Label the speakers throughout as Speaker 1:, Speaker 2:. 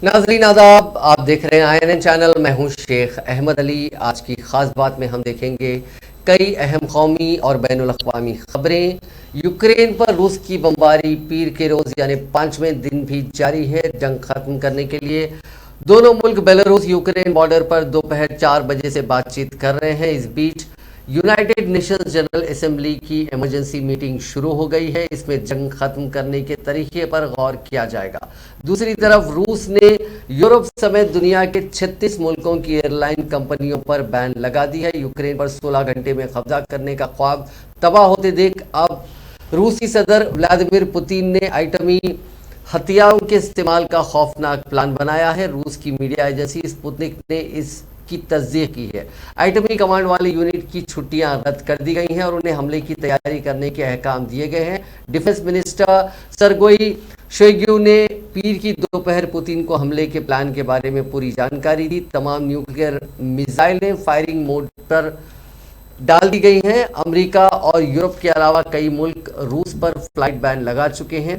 Speaker 1: नाजरीन आदाब, आप देख रहे हैं INN चैनल। मैं हूं शेख अहमद अली। आज की खास बात में हम देखेंगे कई अहम कौमी और बैनुल अक़वामी खबरें। यूक्रेन पर रूस की बमबारी पीर के रोज यानी 5वें दिन भी जारी है। जंग खत्म करने के लिए दोनों मुल्क बेलारूस यूक्रेन बॉर्डर पर दोपहर 4 बजे से बातचीत कर रहे हैं। इस बीच यूनाइटेड नेशंस जनरल असेंबली की इमरजेंसी मीटिंग शुरू हो गई है। इसमें जंग खत्म करने के तरीके पर गौर किया जाएगा। दूसरी तरफ रूस ने यूरोप समेत दुनिया के 36 मुल्कों की एयरलाइन कंपनियों पर बैन लगा दी है। यूक्रेन पर 16 घंटे में कब्जा करने का ख्वाब तबाह होते देख अब रूसी सदर व्लादिमीर पुतिन ने आइटमी हथियारों के इस्तेमाल का खौफनाक प्लान बनाया है। रूस की मीडिया एजेंसी स्पुतनिक ने इसकी तस्दीक की है। आइटमी कमांड वाली यूनिट की छुट्टियां रद्द कर दी गई हैं और उन्हें हमले की तैयारी करने के अहकाम दिए गए हैं। डिफेंस मिनिस्टर सरगोई शोइगु ने पीर की दोपहर पुतिन को हमले के प्लान के बारे में पूरी जानकारी दी। तमाम न्यूक्लियर मिसाइलें फायरिंग मोड पर डाल दी गई हैं। अमेरिका और यूरोप के अलावा कई मुल्क रूस पर फ्लाइट बैन लगा चुके हैं।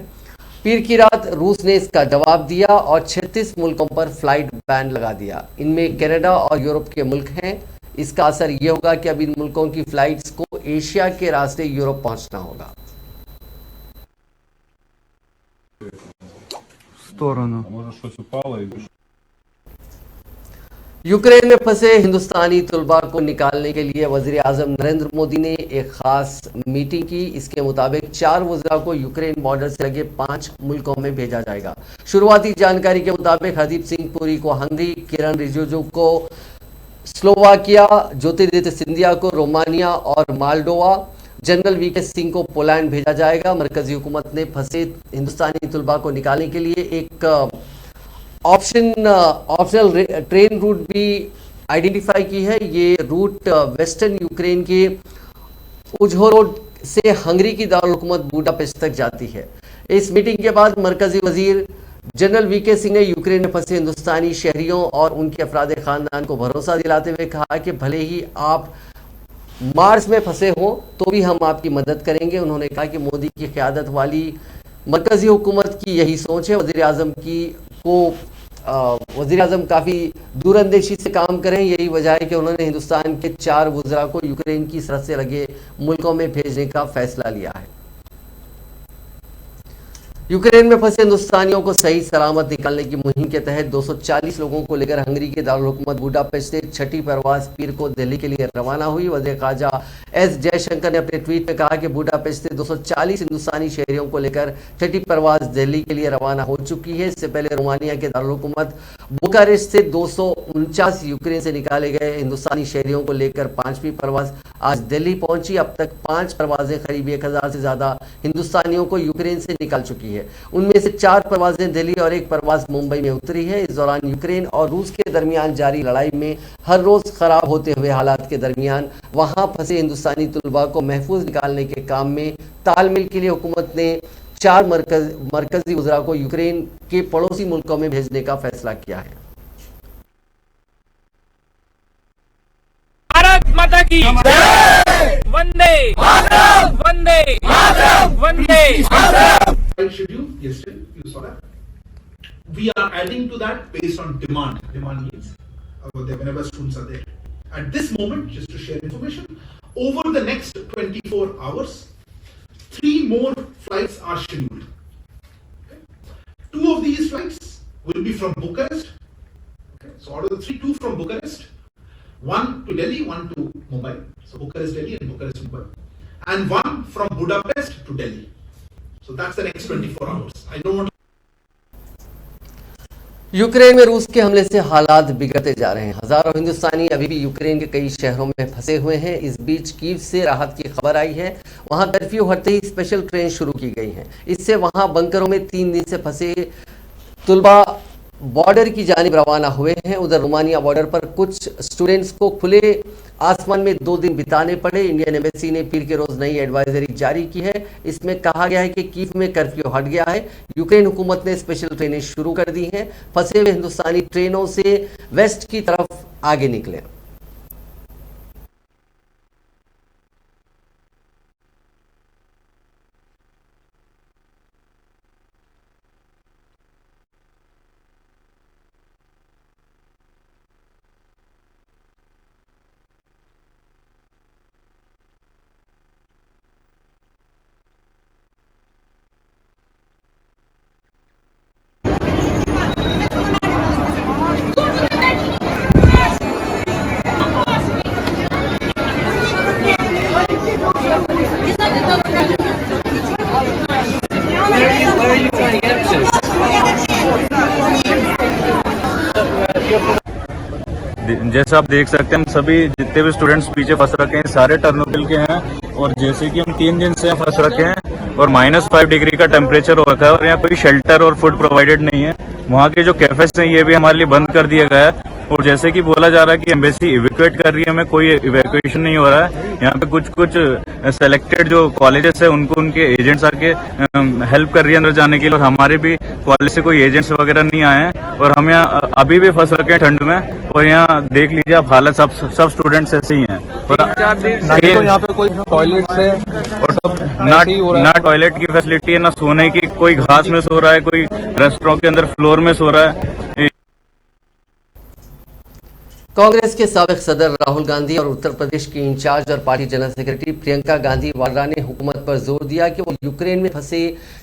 Speaker 1: पीर की रात रूस ने इसका जवाब दिया और 36 मुल्कों पर फ्लाइट बैन लगा दिया। इनमें कनाडा और यूरोप के मुल्क हैं। इसका असर यह होगा कि अब इन मुल्कों की फ्लाइट्स को एशिया के रास्ते यूरोप पहुंचना होगा।
Speaker 2: Сторону.
Speaker 3: Может, что-то упало и
Speaker 1: यूक्रेन में फंसे हिंदुस्तानी तलबा को निकालने के लिए वज़ीर आज़म नरेंद्र मोदी ने एक खास मीटिंग की। इसके मुताबिक 4 वज़रा को यूक्रेन बॉर्डर से लगे 5 मुल्कों में भेजा जाएगा। शुरुआती जानकारी के मुताबिक हरदीप सिंह पुरी को हंगरी, किरण रिजिजू को स्लोवाकिया, ज्योतिरादित्य सिंधिया को रोमानिया और माल्डोवा, जनरल वीके सिंह को पोलैंड भेजा जाएगा। मरकजी हुकूमत ने फंसे हिंदुस्तानी तलबा को निकालने के लिए एक ऑप्शनल ट्रेन रूट भी आइडेंटिफाई की है। ये रूट वेस्टर्न यूक्रेन के उझहोरोड से हंगरी की दारुल-हुकूमत बुडापेस्ट तक जाती है। इस मीटिंग के बाद मरकजी वजीर जनरल वीके सिंह ने यूक्रेन में फंसे हिंदुस्तानी शहरियों और उनके अफराद खानदान को भरोसा दिलाते हुए कहा कि भले ही आप मार्च में फंसे हों तो भी हम आपकी मदद करेंगे। उन्होंने कहा कि मोदी की क़यादत वाली मरकजी हुकूमत की यही सोच है। वज़ीर आज़म काफ़ी दूरंदेशी से काम करें, यही वजह है कि उन्होंने हिंदुस्तान के 4 वज़रा को यूक्रेन की सरहद से लगे मुल्कों में भेजने का फैसला लिया है। यूक्रेन में फंसे हिंदुस्तानियों को सही सलामत निकालने की मुहिम के तहत 240 लोगों को लेकर हंगरी के दारुल-हुकूमत बुडापेस्ट से छठी परवाज पीर को दिल्ली के लिए रवाना हुई। वज़ीर ख़ारजा एस जयशंकर ने अपने ट्वीट में कहा कि बुडापेस्ट से 240 हिंदुस्तानी शहरियों को लेकर छठी परवाज दिल्ली के लिए रवाना हो चुकी है। इससे पहले रोमानिया के दारुल-हुकूमत बुखारेस्ट से 249 यूक्रेन से निकाले गए हिंदुस्तानी शहरियों को लेकर 5वीं परवाज आज दिल्ली पहुंची। अब तक 5 परवाजें करीब 1000 से ज़्यादा हिंदुस्तानियों को यूक्रेन से निकाल चुकी है। उनमें से 4 परवाजें दिल्ली और 1 परवाज मुंबई में उतरी है। इस दौरान यूक्रेन और रूस के दरमियान जारी लड़ाई में हर रोज खराब होते हुए हालात के दरमियान वहां फंसे हिंदुस्तानी तलबा को महफूज निकालने के काम में तालमेल के लिए हुकूमत ने 4 मरकजी वज़रा को यूक्रेन के पड़ोसी मुल्कों में भेजने का फैसला किया है।
Speaker 4: भारत माता की वंदे वंदे वंदे।
Speaker 5: Schedule yesterday, you saw that. We are adding to that based on demand. Demand means whenever students are there. At this moment, just to share information, over the next 24 hours, 3 more flights are scheduled. Okay. 2 of these flights will be from Bucharest. Okay. So out of the 3, 2 from Bucharest, 1 to Delhi, 1 to Mumbai. So Bucharest, Delhi, and Bucharest, Mumbai, and 1 from Budapest to Delhi. So that's the next 24 hours. I don't want
Speaker 1: Ukraine में रूस के हमले से हालात बिगड़ते जा रहे हैं। हजारों हिंदुस्तानी अभी भी यूक्रेन के कई शहरों में फंसे हुए हैं। इस बीच कीव से राहत की खबर आई है। वहां कर्फ्यू हटते ही स्पेशल ट्रेन शुरू की गई है। इससे वहां बंकरों में 3 दिन से फंसे तुलबा बॉर्डर की जानिब रवाना हुए हैं। उधर रोमानिया बॉर्डर पर कुछ स्टूडेंट्स को खुले आसमान में 2 दिन बिताने पड़े। इंडियन एम्बेसी ने पीर के रोज नई एडवाइजरी जारी की है। इसमें कहा गया है कि कीव में कर्फ्यू हट गया है। यूक्रेन हुकूमत ने स्पेशल ट्रेनें शुरू कर दी हैं। फंसे हुए हिंदुस्तानी ट्रेनों से वेस्ट की तरफ आगे निकले।
Speaker 2: जैसा आप देख सकते हैं हम सभी जितने भी स्टूडेंट्स पीछे फंस रखे हैं सारे टर्नोबिल के हैं और जैसे कि हम 3 दिन से फंस रखे हैं और -5 डिग्री का टेम्परेचर हो रखा है और यहाँ कोई शेल्टर और फूड प्रोवाइडेड नहीं है। वहाँ के जो कैफेज हैं ये भी हमारे लिए बंद कर दिया गया है और जैसे कि बोला जा रहा है कि एम्बेसी इवैक्यूएट कर रही है, हमें कोई इवैक्यूएशन नहीं हो रहा है। यहाँ पे कुछ सेलेक्टेड जो कॉलेजेस है उनको उनके एजेंट्स आके हेल्प कर रही है अंदर जाने के लिए और हमारे भी कॉलेज से कोई एजेंट्स वगैरह नहीं आए हैं और हम यहाँ अभी भी फंस रखे हैं ठंड में और यहाँ देख लीजिए आप हालत सब स्टूडेंट्स ऐसे ही हैं और
Speaker 3: यहाँ पे कोई टॉयलेट है
Speaker 2: और ना टॉयलेट की फैसिलिटी है, ना सोने की, कोई घास में सो रहा है, कोई रेस्टोरेंट के अंदर फ्लोर में सो रहा है।
Speaker 1: कांग्रेस के साबिक सदर राहुल गांधी और उत्तर प्रदेश की इंचार्ज और party general secretary Priyanka Gandhi Vadra ने हुकूमत पर जोर दिया कि वो यूक्रेन में फंसे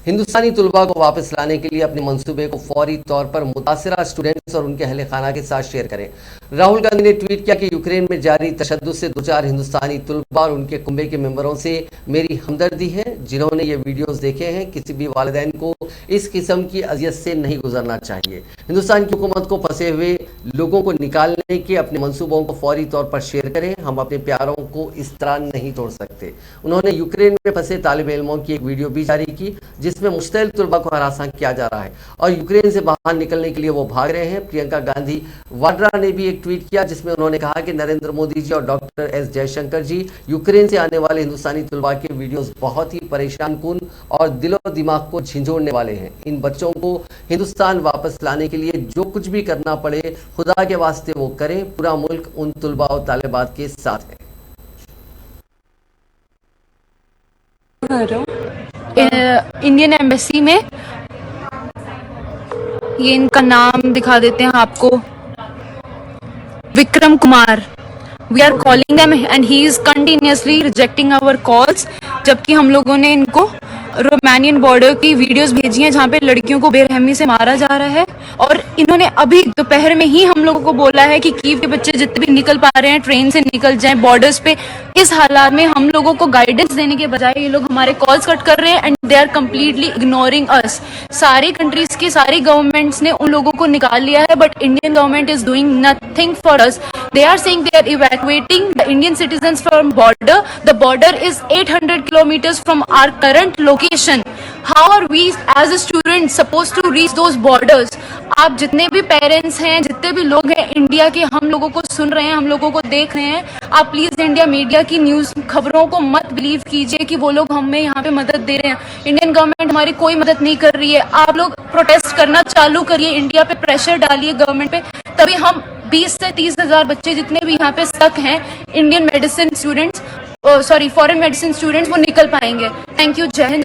Speaker 1: हिंदुस्तानी तुलबा को वापस लाने के लिए अपने मंसूबे को फौरी तौर पर मुतासिरा स्टूडेंट्स और उनके अहले खाना के साथ शेयर करें। राहुल गांधी ने ट्वीट किया कि यूक्रेन में जारी तशद्दुद से 2-4 हिंदुस्तानी तुलबा और उनके कुंबे के मेंबरों से मेरी हमदर्दी है जिन्होंने ये वीडियोस देखे हैं। किसी भी वालिदैन को इस किस्म की अजियत से नहीं गुजरना चाहिए। हिंदुस्तान की हुकूमत को फंसे हुए लोगों को निकालने के अपने मंसूबों को फौरी तौर पर शेयर करें। हम अपने प्यारों को इस तरह नहीं तोड़ सकते। उन्होंने यूक्रेन में फंसे तालिब इल्मों की एक वीडियो भी जारी की जिसमें मुश्तइल तुलबा को हरासा किया जा रहा है और यूक्रेन से बाहर निकलने के लिए वो भाग रहे हैं। प्रियंका गांधी वाड्रा ने भी एक ट्वीट किया जिसमें उन्होंने कहा कि नरेंद्र मोदी जी और डॉक्टर एस जयशंकर जी यूक्रेन से आने वाले हिंदुस्तानी तुलबा के वीडियोस बहुत ही परेशान कुन और दिलो दिमाग को झिंझोड़ने वाले हैं। इन बच्चों को हिंदुस्तान वापस लाने के लिए जो कुछ भी करना पड़े खुदा के वास्ते वो करें। पूरा मुल्क उन तुलबा और तालिबात के साथ है।
Speaker 6: इंडियन एम्बेसी में ये इनका नाम दिखा देते हैं आपको, Vikram Kumar. We are calling them and he is continuously rejecting our calls, जबकि हम लोगों ने इनको रोमानियन बॉर्डर की वीडियोस भेजी हैं जहाँ पे लड़कियों को बेरहमी से मारा जा रहा है और इन्होंने अभी दोपहर में ही हम लोगों को बोला है कि कीव के बच्चे जितने भी निकल पा रहे हैं ट्रेन से निकल जाएं बॉर्डर्स पे। इस हालात में हम लोगों को गाइडेंस देने के बजाय ये लोग हमारे कॉल्स कट कर रहे हैं and they are completely ignoring us. सारी कंट्रीज की सारी गवर्नमेंट्स ने उन लोगों को निकाल लिया है but Indian government is doing nothing for us. They are saying they are evacuating the Indian citizens from border. The border is 800 kilometers from our current location. How are we as a student supposed to reach those borders? आप जितने भी parents हैं, जितने भी लोग हैं India के, हम लोगों को सुन रहे हैं, हम लोगों को देख रहे हैं, आप प्लीज इंडिया मीडिया की न्यूज खबरों को मत बिलीव कीजिए कि वो लोग हमें यहाँ पे मदद दे रहे हैं। इंडियन गवर्नमेंट हमारी कोई मदद नहीं कर रही है। आप लोग प्रोटेस्ट करना चालू करिए, इंडिया पे प्रेशर डालिए गवर्नमेंट पे, तभी हम 20 से 30 हजार बच्चे जितने भी यहाँ पे स्टक हैं Indian medicine students, foreign medicine students, वो निकल पाएंगे। थैंक यू, जय हिंद।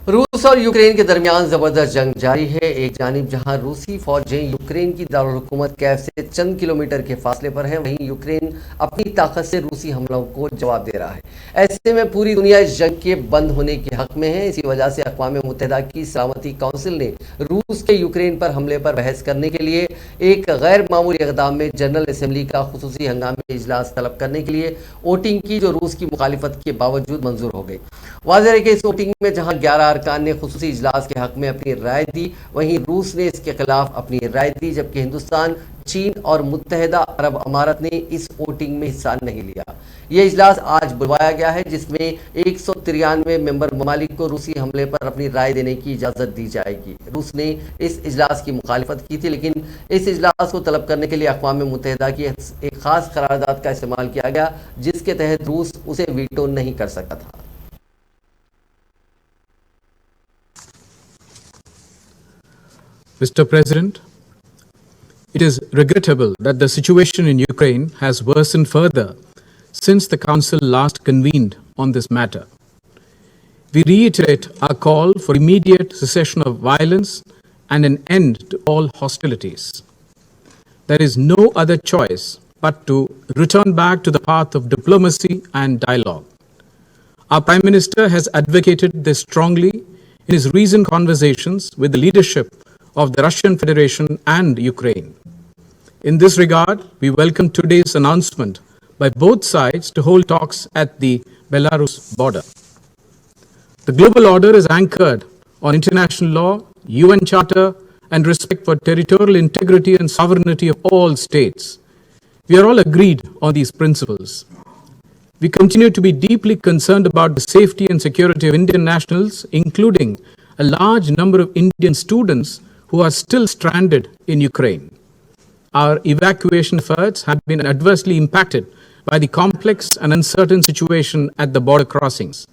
Speaker 1: रूस और यूक्रेन के दरमियान जबरदस्त जंग जारी है। एक जानिब जहां रूसी फौजें यूक्रेन की दारुल हुकूमत कैफ से चंद किलोमीटर के फासले पर हैं, वहीं यूक्रेन अपनी ताकत से रूसी हमलों को जवाब दे रहा है। ऐसे में पूरी दुनिया इस जंग के बंद होने के हक में है। इसी वजह से अक़वाम मुत्तहिदा की सलामती काउंसिल ने रूस के यूक्रेन पर हमले पर बहस करने के लिए एक गैर मामूली इक़दाम में जनरल असम्बली का खुसूसी हंगामी इजलास तलब करने के लिए वोटिंग की, जो रूस की मुखालिफत के बावजूद मंजूर हो गई। वाज़ेह है कि इस वोटिंग में जहां 11 अरकान ने खुसूसी इजलास के हक में अपनी राय दी, वहीं रूस ने इसके खिलाफ अपनी राय दी, जबकि हिंदुस्तान, चीन और मुत्तहिदा अरब अमारात ने इस वोटिंग में हिस्सा नहीं लिया। यह इजलास आज बुलवाया गया है जिसमें 193 मेंबर ममालिक को रूसी हमले पर अपनी राय देने की इजाज़त दी जाएगी। रूस ने इस इजलास की मुखालिफत की थी, लेकिन इस इजलास को तलब करने के लिए अक़वाम मुत्तहिदा की एक ख़ास करारदाद का इस्तेमाल किया गया जिसके तहत रूस उसे वीटो नहीं कर सकता था।
Speaker 7: Mr. President, it is regrettable that the situation in Ukraine has worsened further since the Council last convened on this matter. We reiterate our call for immediate cessation of violence and an end to all hostilities. There is no other choice but to return back to the path of diplomacy and dialogue. Our Prime Minister has advocated this strongly in his recent conversations with the leadership of the Russian Federation and Ukraine. In this regard, we welcome today's announcement by both sides to hold talks at the Belarus border. The global order is anchored on international law, UN Charter, and respect for territorial integrity and sovereignty of all states. We are all agreed on these principles. We continue to be deeply concerned about the safety and security of Indian nationals, including a large number of Indian students who are still stranded in Ukraine. Our evacuation efforts have been adversely impacted by the complex and uncertain situation at the border crossings.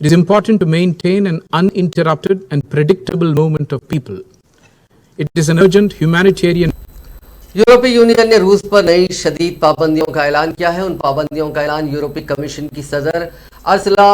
Speaker 7: It is important to maintain an uninterrupted and predictable movement of people. It is an urgent humanitarian.
Speaker 1: यूरोपीय union ने रूस पर नई शदीद पाबंदियों का ऐलान किया है। उन पाबंदियों का ऐलान यूरोपीय कमीशन की सदर अर्सुला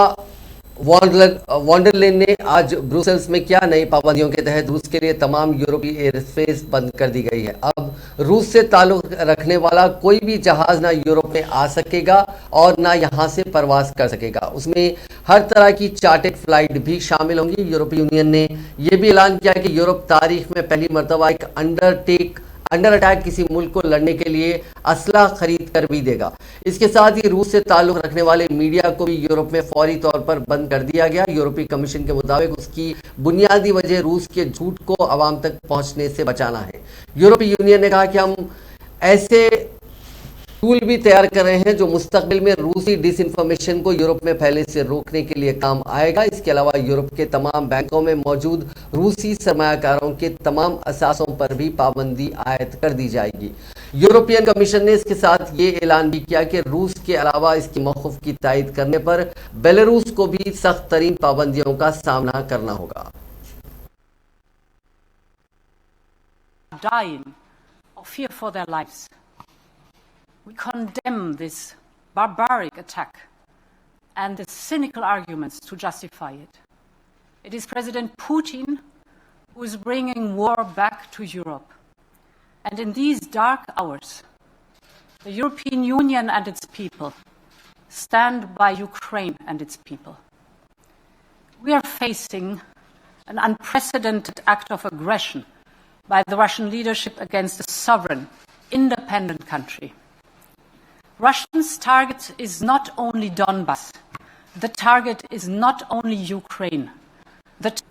Speaker 1: वॉन्डरलेन ने आज ब्रुसेल्स में किया। नई पाबंदियों के तहत रूस के लिए तमाम यूरोपीय एयर स्पेस बंद कर दी गई है। अब रूस से ताल्लुक रखने वाला कोई भी जहाज ना यूरोप में आ सकेगा और ना यहां से परवास कर सकेगा। उसमें हर तरह की चार्टर्ड फ्लाइट भी शामिल होंगी। यूरोपीय यूनियन ने यह भी ऐलान किया कि यूरोप तारीख में पहली मर्तबा एक अंडर अटैक किसी मुल्क को लड़ने के लिए असला खरीद कर भी देगा। इसके साथ ही रूस से ताल्लुक रखने वाले मीडिया को भी यूरोप में फौरी तौर पर बंद कर दिया गया। यूरोपीय कमीशन के मुताबिक उसकी बुनियादी वजह रूस के झूठ को आवाम तक पहुंचने से बचाना है। यूरोपीय यूनियन ने कहा कि हम ऐसे टूल भी तैयार कर रहे हैं जो मुस्तकबिल में रूसी डिसइंफॉर्मेशन को यूरोप में फैलने से रोकने के लिए काम आएगा। इसके अलावा यूरोप के तमाम बैंकों में मौजूद रूसी सरमायाकारों के तमाम असासों पर भी पाबंदी आयद कर दी जाएगी। यूरोपियन कमीशन ने इसके साथ ये ऐलान भी किया कि रूस के अलावा इसकी मौक़िफ़ की तायद करने पर बेलारूस को भी सख्त तरीन पाबंदियों का सामना करना होगा।
Speaker 8: Dying of fear for their lives. We condemn this barbaric attack and the cynical arguments to justify it. It is President Putin who is bringing war back to Europe. And in these dark hours, the European Union and its people stand by Ukraine and its people. We are facing an unprecedented act of aggression by the Russian leadership against a sovereign, independent country. Russia's target is not only Donbass. The target is not only Ukraine.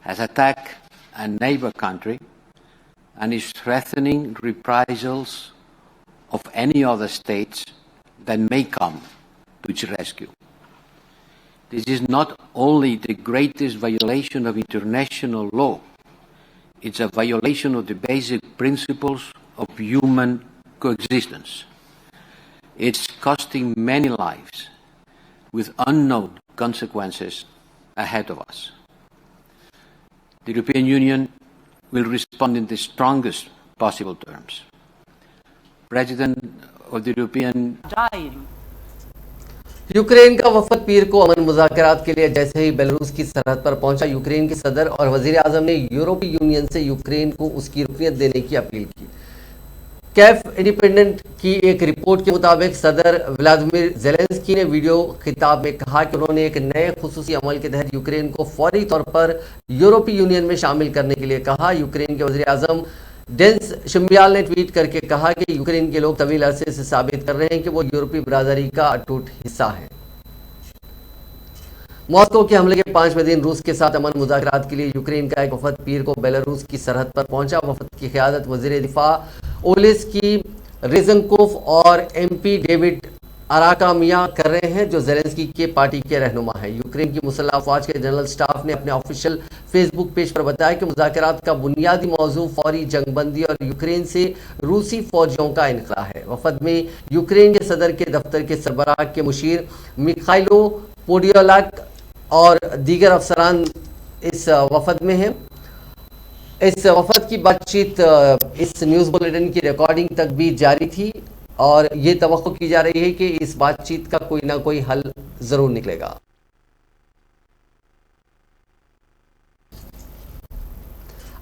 Speaker 9: Has attacked a neighbor country and is threatening reprisals of any other states that may come to its rescue. This is not only the greatest violation of international law, it's a violation of the basic principles of human coexistence. It's costing many lives with unknown consequences ahead of us. The European Union will respond in the strongest possible terms. President of the European
Speaker 1: Ukraine का वफद पीर को अमन मुज़ाकरात के लिए जैसे ही Belarus की सरहद पर पहुंचा, Ukraine के सदर और वजीर आजम ने यूरोपीय यूनियन से यूक्रेन को उसकी रुकनियत देने की अपील की। कैफ इंडिपेंडेंट की एक रिपोर्ट के मुताबिक सदर व्लादिमीर ज़ेलेंस्की ने वीडियो खिताब में कहा कि उन्होंने एक नए खुसूसी अमल के तहत यूक्रेन को फौरी तौर पर यूरोपीय यूनियन में शामिल करने के लिए कहा। यूक्रेन के वज़ीर आज़म डेंस शिम्बियाल ने ट्वीट करके कहा कि यूक्रेन के लोग तवील अरसे से साबित कर रहे हैं कि वो यूरोपीय बरादरी का अटूट हिस्सा है। मॉस्को के हमले के 5वें दिन रूस के साथ अमन मुज़ाकरात के लिए यूक्रेन का एक वफद पीर को बेलारूस की सरहद पर पहुंचा। वफद की क़यादत वज़ीर दिफा ओलेस्की रेज़नकोव और एमपी डेविड अराकामिया कर रहे हैं, जो ज़ेलेंस्की के पार्टी के रहनुमा हैं। यूक्रेन की मुसल्लह अफ़वाज के जनरल स्टाफ ने अपने ऑफिशियल फेसबुक पेज पर बताया कि मुज़ाकरात का बुनियादी मौजू फौरी जंगबंदी और यूक्रेन से रूसी फौजियों का इनखला है। वफद में यूक्रेन के सदर के दफ्तर के सरबराह के मुशीर मिखाइलो पोडियोलाक और दीगर अफसरान इस वफद में हैं। इस वफद की बातचीत इस न्यूज़ बुलेटिन की रिकॉर्डिंग तक भी जारी थी और ये तवक्को की जा रही है कि इस बातचीत का कोई ना कोई हल जरूर निकलेगा।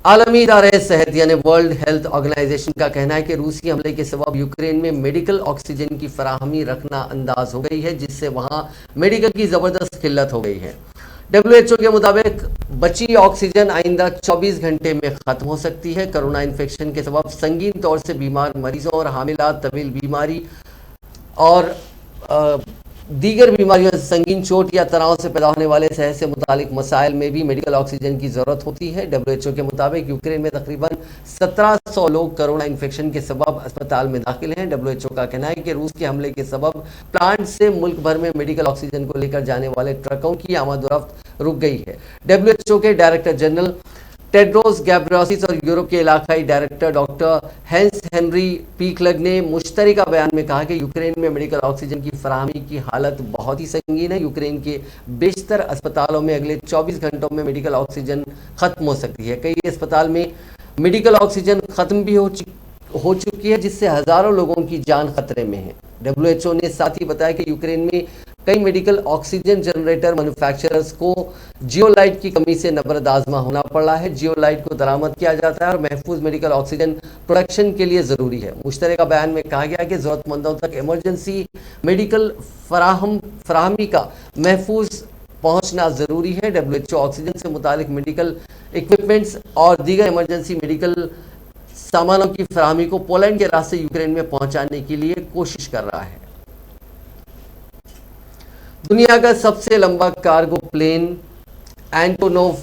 Speaker 1: आलमी इदारे सेहत यानी वर्ल्ड हेल्थ ऑर्गेनाइजेशन का कहना है कि रूसी हमले के सबब यूक्रेन में मेडिकल ऑक्सीजन की फराहमी रखना अंदाज हो गई है, जिससे वहां मेडिकल की ज़बरदस्त किल्लत हो गई है। WHO के मुताबिक बची ऑक्सीजन आइंदा 24 घंटे में ख़त्म हो सकती है। कोरोना इन्फेक्शन के सबब संगीन तौर से बीमार मरीजों और हामिलात, तवील बीमारी और दीगर बीमारियों, संगीन चोट या तनाव से पैदा होने वाले सेहत से मुतालिक मसाइल में भी मेडिकल ऑक्सीजन की जरूरत होती है। WHO के मुताबिक यूक्रेन में तकरीबन 1700 लोग कोरोना इन्फेक्शन के सबब अस्पताल में दाखिल हैं। WHO का कहना है कि रूस के हमले के सबब प्लांट से मुल्क भर में मेडिकल ऑक्सीजन को लेकर जाने वाले ट्रकों की आमद-ओ-रफ्त रुक गई है। WHO के डायरेक्टर जनरल टेड्रोस गैब्रियोसिस और यूरोप के इलाकाई डायरेक्टर डॉक्टर हैंस हेनरी पीकलग ने मुश्तरका बयान में कहा कि यूक्रेन में मेडिकल ऑक्सीजन की फराहमी की हालत बहुत ही संगीन है। यूक्रेन के बेशतर अस्पतालों में अगले 24 घंटों में मेडिकल ऑक्सीजन खत्म हो सकती है। कई अस्पताल में मेडिकल ऑक्सीजन खत्म भी हो चुकी है, जिससे हजारों लोगों की जान खतरे में है। WHO ने साथ ही बताया कि यूक्रेन में कई मेडिकल ऑक्सीजन जनरेटर मैन्युफैक्चरर्स को जियोलाइट की कमी से नबरद आजमा होना पड़ रहा है। जियोलाइट को दरामद किया जाता है और महफूज मेडिकल ऑक्सीजन प्रोडक्शन के लिए जरूरी है। मुश्तरका बयान में कहा गया कि जरूरतमंदों तक इमरजेंसी मेडिकल फराहमी का महफूज पहुंचना जरूरी है। WHO ऑक्सीजन से मुतालिक मेडिकल इक्विपमेंट्स और दीगर इमरजेंसी मेडिकल सामानों की फराहमी को पोलैंड के रास्ते यूक्रेन में पहुंचाने के लिए कोशिश कर रहा है। दुनिया का सबसे लंबा cargo plane Antonov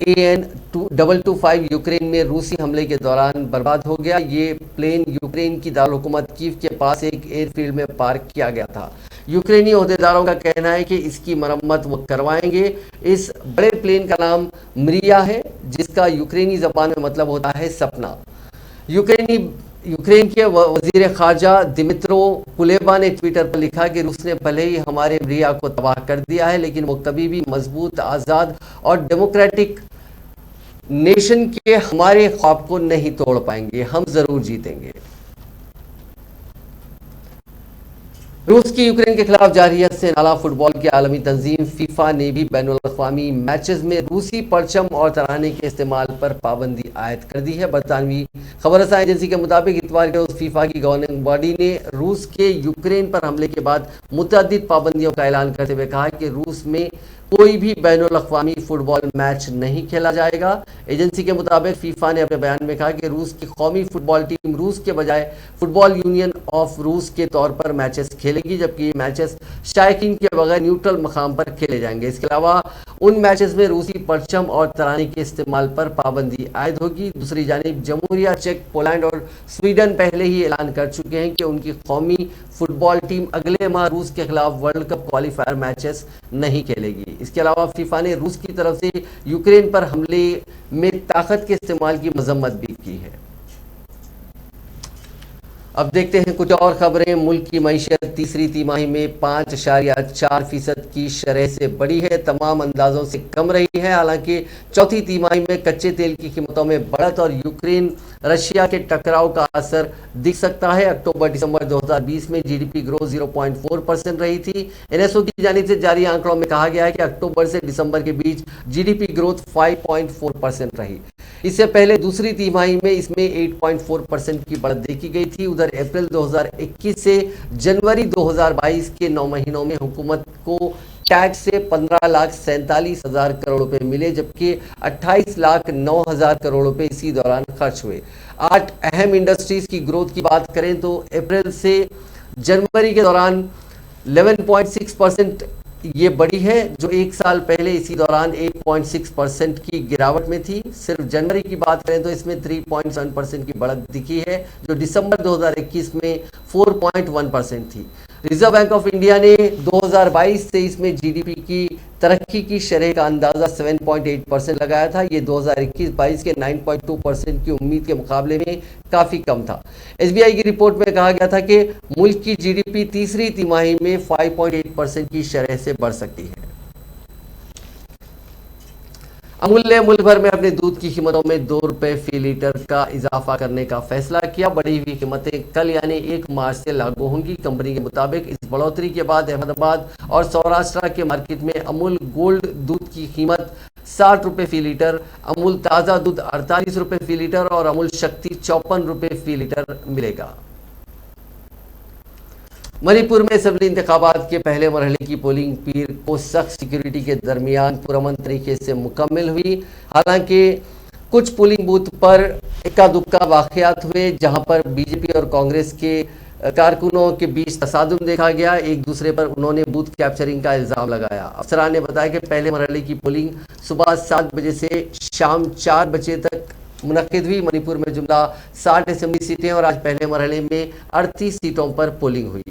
Speaker 1: AN-225 Ukraine में रूसी हमले के दौरान बर्बाद हो गया। ये प्लेन यूक्रेन की दारुल-हुकूमत कीव के पास एक एयरफील्ड में पार्क किया गया था। यूक्रेनी ओहदेदारों का कहना है कि इसकी मरम्मत वो करवाएंगे। इस बड़े प्लेन का नाम मिरिया है, जिसका यूक्रेनी जबान में मतलब होता है सपना। यूक्रेन के वजीर खारजा दिमित्रो कुलेबा ने ट्विटर पर लिखा कि रूस ने भले ही हमारे मिरिया को तबाह कर दिया है, लेकिन वो कभी भी मजबूत, आज़ाद और डेमोक्रेटिक नेशन के हमारे ख्वाब को नहीं तोड़ पाएंगे। हम जरूर जीतेंगे। रूस की यूक्रेन के खिलाफ जारहियत से नाला फुटबॉल की आलमी तंजीम फीफा ने भी बैनुल-अक़वामी मैचेस में रूसी परचम और तराने के इस्तेमाल पर पाबंदी आयद कर दी है। बरतानवी खबरसां एजेंसी के मुताबिक इतवार के रोज फीफा की गवर्निंग बॉडी ने रूस के यूक्रेन पर हमले के बाद मुतअद्दिद पाबंदियों का ऐलान करते हुए कहा कि रूस में कोई भी बैनुल-अक़वामी फुटबॉल मैच नहीं खेला जाएगा। एजेंसी के मुताबिक फीफा ने अपने बयान में कहा कि रूस की कौमी फुटबॉल टीम रूस के बजाय फुटबॉल यूनियन ऑफ रूस के तौर पर मैचेस खेलेगी, जबकि ये मैचेस शायकीन के बगैर न्यूट्रल मकाम पर खेले जाएंगे। इसके अलावा उन मैचेस में रूसी परचम और तराने के इस्तेमाल पर पाबंदी आयद होगी। दूसरी जानिब जमहूरिया चेक, पोलैंड और स्वीडन पहले ही ऐलान कर चुके हैं कि उनकी कौमी फुटबॉल टीम अगले माह रूस के खिलाफ वर्ल्ड कप क्वालिफायर मैचेस नहीं खेलेगी। इसके अलावा फीफा ने रूस की तरफ से यूक्रेन पर हमले में ताकत के इस्तेमाल की मजम्मत भी की है। अब देखते हैं कुछ और खबरें। मुल्क की मईशत तीसरी तिमाही में 5.4% की शरह से बढ़ी है, तमाम अंदाजों से कम रही है। हालांकि चौथी तिमाही में कच्चे तेल की कीमतों में बढ़त और यूक्रेन रशिया के टकराव का असर दिख सकता है। अक्टूबर-दिसंबर 2020 में जीडीपी ग्रोथ 0.4% रही थी। NSO की जानिब से जारी आंकड़ों में कहा गया है कि अक्टूबर से दिसंबर के बीच जीडीपी ग्रोथ 5.4% रही। इससे पहले दूसरी तिमाही में इसमें 8.4% की बढ़त देखी गई थी। उधर अप्रैल 2021 से जनवरी 2022 के 9 महीनों में हुकूमत को टैक्स से 15,47,000 करोड़ रुपए मिले, जबकि 28,09,000 करोड़ रुपए इसी दौरान खर्च हुए। 8 अहम इंडस्ट्रीज की ग्रोथ की बात करें तो अप्रैल से जनवरी के दौरान 11.6% ये बढ़ी है, जो एक साल पहले इसी दौरान 8.6% की गिरावट में थी। सिर्फ जनवरी की बात करें तो इसमें 3.7% की बढ़त दिखी है, जो दिसंबर 2021 में 4.1% थी। रिजर्व बैंक ऑफ इंडिया ने 2022-23 में जीडीपी की तरक्की की शरह का अंदाजा 7.8% लगाया था। ये 2021-22 के 9.2% की उम्मीद के मुकाबले में काफ़ी कम था। SBI की रिपोर्ट में कहा गया था कि मुल्क की जीडीपी तीसरी तिमाही में 5.8% की शरह से बढ़ सकती है। अमूल ने मुल्क भर में अपने दूध की कीमतों में 2 रुपए फी लीटर का इजाफा करने का फैसला किया। बढ़ी हुई कीमतें कल यानी 1 मार्च से लागू होंगी। कंपनी के मुताबिक इस बढ़ोतरी के बाद अहमदाबाद और सौराष्ट्र के मार्केट में अमूल गोल्ड दूध की कीमत 60 रुपए फी लीटर, अमूल ताज़ा दूध 48 रुपए फी लीटर और अमूल शक्ति 54 रुपए फी लीटर मिलेगा। मणिपुर में असेंबली इंतखाबात के पहले मरहले की पोलिंग पीर को सख्त सिक्योरिटी के दरमियान पुरअमन तरीके से मुकम्मल हुई। हालांकि कुछ पोलिंग बूथ पर इक्का दुक्का वाक़यात हुए, जहां पर बीजेपी और कांग्रेस के कारकुनों के बीच तसादुम देखा गया। एक दूसरे पर उन्होंने बूथ कैप्चरिंग का इल्जाम लगाया। अफसरान ने बताया कि पहले मरहले की पोलिंग सुबह 7 बजे से शाम 4 बजे तक मुनक्किद हुई। मणिपुर में जुमला 60 असेंबली सीटें और आज पहले मरहले में 38 सीटों पर पोलिंग हुई।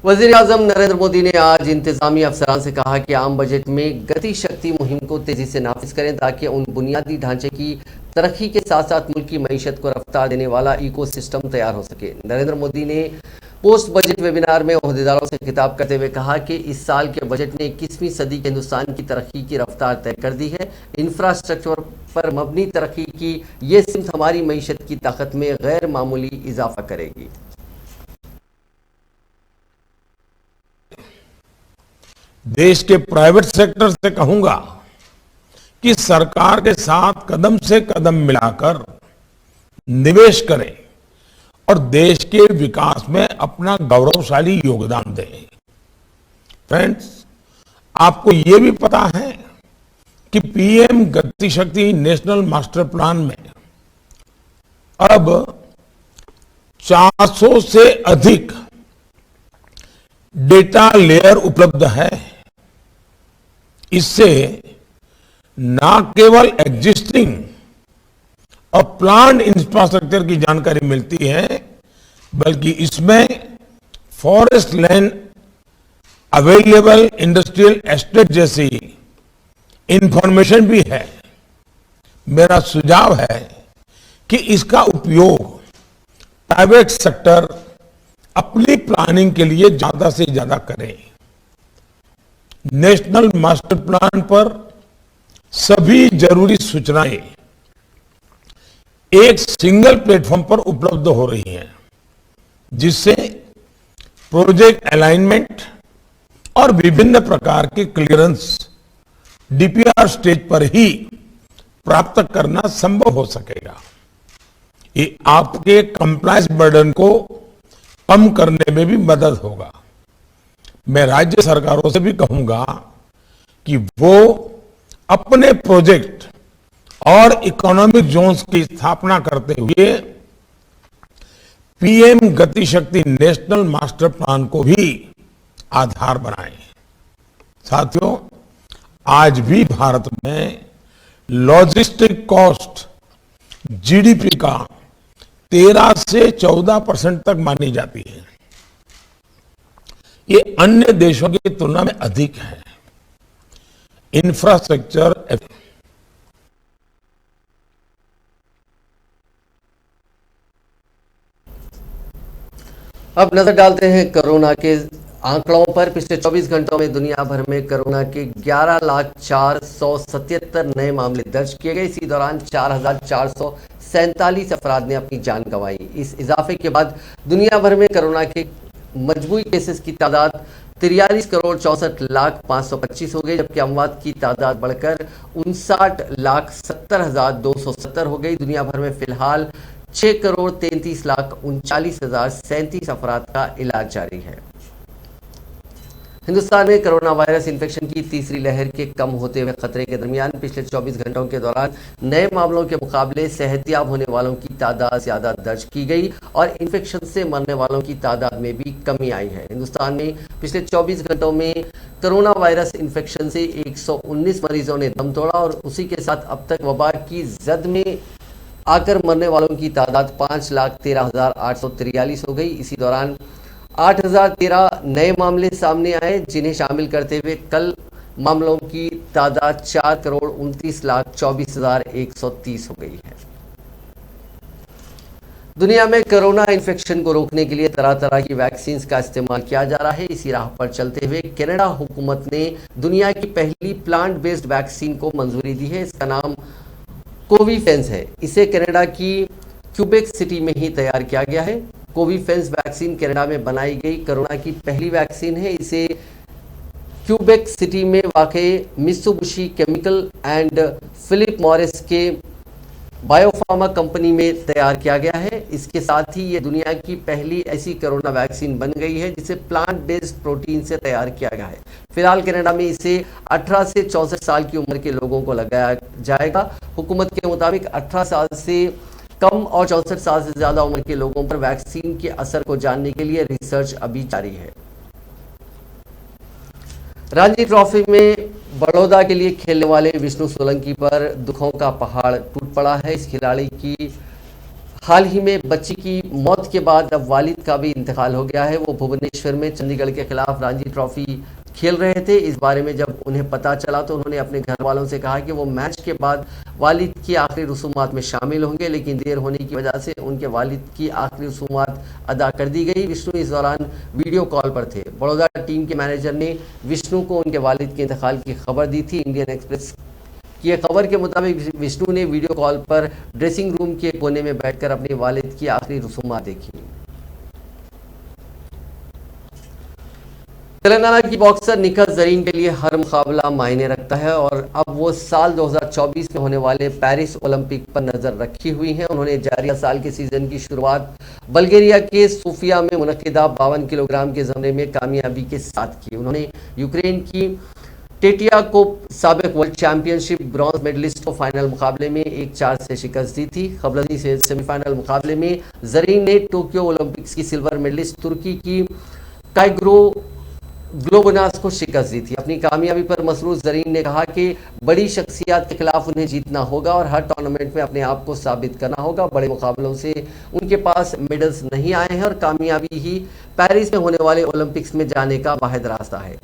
Speaker 1: वज़ीर-ए-आज़म नरेंद्र मोदी ने आज इंतजामी अफसरान से कहा कि आम बजट में गति शक्ति मुहिम को तेजी से नाफिज करें ताकि उन बुनियादी ढांचे की तरक्की के साथ साथ मुल्क की मईशत को रफ्तार देने वाला इकोसिस्टम तैयार हो सके। नरेंद्र मोदी ने पोस्ट बजट वेबिनार में ओहदेदारों से खिताब करते हुए कहा कि इस साल के बजट ने 21वीं सदी के हिंदुस्तान की तरक्की की रफ्तार तय कर दी है। इंफ्रास्ट्रक्चर पर मबनी तरक्की की ये सिमत हमारी मईशत की ताकत में गैर मामूली इजाफा करेगी।
Speaker 3: देश के प्राइवेट सेक्टर से कहूंगा कि सरकार के साथ कदम से कदम मिलाकर निवेश करें और देश के विकास में अपना गौरवशाली योगदान दें। फ्रेंड्स, आपको ये भी पता है कि पीएम गति शक्ति नेशनल मास्टर प्लान में अब 400 से अधिक डेटा लेयर उपलब्ध है। इससे न केवल एग्जिस्टिंग और प्लांट इंफ्रास्ट्रक्चर की जानकारी मिलती है, बल्कि इसमें forest land, available industrial estate जैसी इंफॉर्मेशन भी है। मेरा सुझाव है कि इसका उपयोग प्राइवेट सेक्टर अपनी प्लानिंग के लिए ज्यादा से ज्यादा करें। नेशनल मास्टर प्लान पर सभी जरूरी सूचनाएं एक सिंगल प्लेटफॉर्म पर उपलब्ध हो रही हैं, जिससे प्रोजेक्ट अलाइनमेंट और विभिन्न प्रकार के क्लियरेंस डीपीआर स्टेज पर ही प्राप्त करना संभव हो सकेगा। ये आपके कंप्लायंस बर्डन को कम करने में भी मदद होगा। मैं राज्य सरकारों से भी कहूंगा कि वो अपने प्रोजेक्ट और इकोनॉमिक जोन्स की स्थापना करते हुए पीएम गति शक्ति नेशनल मास्टर प्लान को भी आधार बनाएं। साथियों, आज भी भारत में लॉजिस्टिक कॉस्ट जीडीपी का 13 से 14% तक मानी जाती है। ये अन्य देशों की तुलना में अधिक है। इंफ्रास्ट्रक्चर
Speaker 1: अब नजर डालते हैं कोरोना के आंकड़ों पर। पिछले 24 घंटों में दुनिया भर में कोरोना के 11,477 नए मामले दर्ज किए गए। इसी दौरान 4,447 अफराद ने अपनी जान गंवाई। इस इजाफे के बाद दुनिया भर में कोरोना के मजबूई केसेस की तादाद 43,64,525 हो गई, जबकि अमवात की तादाद बढ़कर 59,70,270 हो गई। दुनिया भर में फिलहाल 6,33,39,37 अफराद का इलाज जारी है। हिंदुस्तान में कोरोना वायरस इन्फेक्शन की तीसरी लहर के कम होते हुए खतरे के दरमियान पिछले 24 घंटों के दौरान नए मामलों के मुकाबले सेहतयाब होने वालों की तादाद ज्यादा दर्ज की गई और इन्फेक्शन से मरने वालों की तादाद में भी कमी आई है। हिंदुस्तान में पिछले 24 घंटों में कोरोना वायरस इन्फेक्शन से 119 मरीजों ने दम तोड़ा और उसी के साथ अब तक वबा की जद में आकर मरने वालों की तादाद 5,13,843 हो गई। इसी दौरान 8,013 नए मामले सामने आए, जिन्हें शामिल करते हुए कल मामलों की तादाद 4,29,24,130 हो गई है। दुनिया में कोरोना इन्फेक्शन को रोकने के लिए तरह तरह की वैक्सीन का इस्तेमाल किया जा रहा है। इसी राह पर चलते हुए कनाडा हुकूमत ने दुनिया की पहली प्लांट बेस्ड वैक्सीन को मंजूरी दी है। इसका नाम कोविफेंस है। इसे कनाडा की क्यूबेक सिटी में ही तैयार किया गया है। कोविफेंस वैक्सीन कनाडा में बनाई गई कोरोना की पहली वैक्सीन है। इसे क्यूबेक सिटी में वाक़ई Mitsubishi chemical and Philip Morris के बायोफार्मा कंपनी में तैयार किया गया है। इसके साथ ही ये दुनिया की पहली ऐसी कोरोना वैक्सीन बन गई है जिसे प्लांट बेस्ड प्रोटीन से तैयार किया गया है। फिलहाल कनाडा में इसे 18 से 64 साल की उम्र के लोगों को लगाया जाएगा। हुकूमत के मुताबिक 18 साल से कम और 64 साल से ज्यादा उम्र के लोगों पर वैक्सीन के असर को जानने के लिए रिसर्च अभी जारी है। रणजी ट्रॉफी में बड़ौदा के लिए खेलने वाले विष्णु सोलंकी पर दुखों का पहाड़ टूट पड़ा है। इस खिलाड़ी की हाल ही में बच्ची की मौत के बाद अब वालिद का भी इंतकाल हो गया है। वो भुवनेश्वर में चंडीगढ़ के खिलाफ रणजी ट्रॉफी खेल रहे थे। इस बारे में जब उन्हें पता चला तो उन्होंने अपने घर वालों से कहा कि वो मैच के बाद वालिद की आखिरी रसूमात में शामिल होंगे, लेकिन देर होने की वजह से उनके वालिद की आखिरी रसूमात अदा कर दी गई। विष्णु इस दौरान वीडियो कॉल पर थे। बड़ौदा टीम के मैनेजर ने विष्णु को उनके वालिद के इंतकाल की खबर दी थी। इंडियन एक्सप्रेस की खबर के मुताबिक विष्णु ने वीडियो कॉल पर ड्रेसिंग रूम के कोने में बैठकर अपने वालिद की आखिरी रसूमात देखी। तेलंगाना की बॉक्सर निखत जरीन के लिए हर मुकाबला मायने रखता है और अब वो साल 2024 में होने वाले पेरिस ओलंपिक पर नजर रखी हुई हैं। उन्होंने जारी साल के सीजन की शुरुआत बल्गेरिया के सोफिया में मुनक्किदा 52 किलोग्राम के ज़मरे में कामयाबी के साथ की। उन्होंने यूक्रेन की टेटिया को साबिक वर्ल्ड चैंपियनशिप ब्रॉन्ज मेडलिस्ट को फाइनल मुकाबले में 1-4 से शिकस्त दी थी। कबल से सेमीफाइनल मुकाबले में जरीन ने टोक्यो ओलंपिक्स की सिल्वर मेडलिस्ट तुर्की की काइग्रो ग्लोबनास को शिकस्त दी थी। अपनी कामयाबी पर मसरूर जरीन ने कहा कि बड़ी शख्सियत के खिलाफ उन्हें जीतना होगा और हर टूर्नामेंट में अपने आप को साबित करना होगा। बड़े मुकाबलों से उनके पास मेडल्स नहीं आए हैं और कामयाबी ही पेरिस में होने वाले ओलंपिक्स में जाने का वाहिद रास्ता है।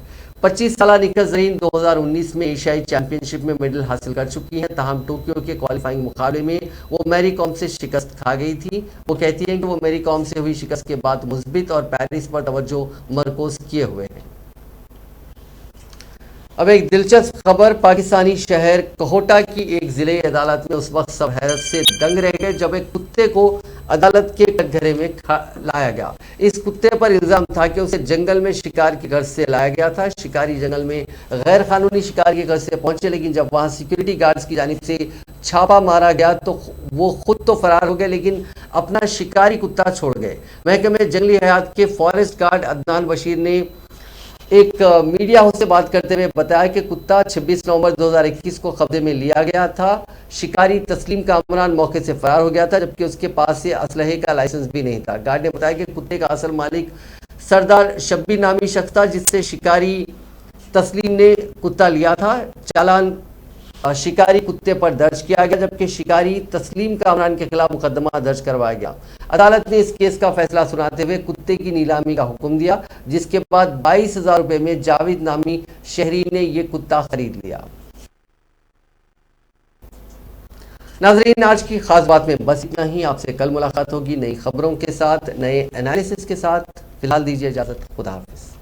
Speaker 1: 25 साल निखत जरीन 2019 में एशियाई चैंपियनशिप में मेडल हासिल कर चुकी हैं। ताहम टोक्यो के क्वालिफाइंग मुकाबले में वो मैरी कॉम से शिकस्त खा गई थी। वो कहती हैं कि वो मैरी कॉम से हुई शिकस्त के बाद मुस्बित और पेरिस पर तवज्जो मरकूज किए हुए हैं। अब एक दिलचस्प खबर, पाकिस्तानी शहर कोहोटा की एक जिले अदालत में उस वक्त सब हैरत से दंग रह गए जब एक कुत्ते को अदालत के कटघरे में लाया गया। इस कुत्ते पर इल्जाम था कि उसे जंगल में शिकार की गर्ज से लाया गया था। शिकारी जंगल में गैर कानूनी शिकार की गर्ज से पहुंचे, लेकिन जब वहां सिक्योरिटी गार्ड्स की जानिब से छापा मारा गया तो वो खुद तो फरार हो गए, लेकिन अपना शिकारी कुत्ता छोड़ गए। महकमे जंगली हयात के फॉरेस्ट गार्ड अदनान बशीर ने एक मीडिया हाउस से बात करते हुए बताया कि कुत्ता 26 नवंबर 2021 को कब्जे में लिया गया था। शिकारी तस्लीम कामरान मौके से फरार हो गया था, जबकि उसके पास से असलहे का लाइसेंस भी नहीं था। गार्ड ने बताया कि कुत्ते का असल मालिक सरदार शब्बीर नामी शख्स था, जिससे शिकारी तस्लीम ने कुत्ता लिया था। चालान शिकारी कुत्ते पर दर्ज किया गया, जबकि शिकारी तस्लीम कामरान के खिलाफ मुकदमा दर्ज करवाया गया। अदालत ने इस केस का फैसला सुनाते हुए कुत्ते की नीलामी का हुक्म दिया, जिसके बाद 22,000 रुपए में जावेद नामी शहरी ने यह कुत्ता खरीद लिया। नाजरीन, आज की खास बात में बस इतना ही। आपसे कल मुलाकात होगी नई खबरों के साथ, नए एनालिसिस के साथ। फिलहाल दीजिए इजाजत। खुदा हाफिज।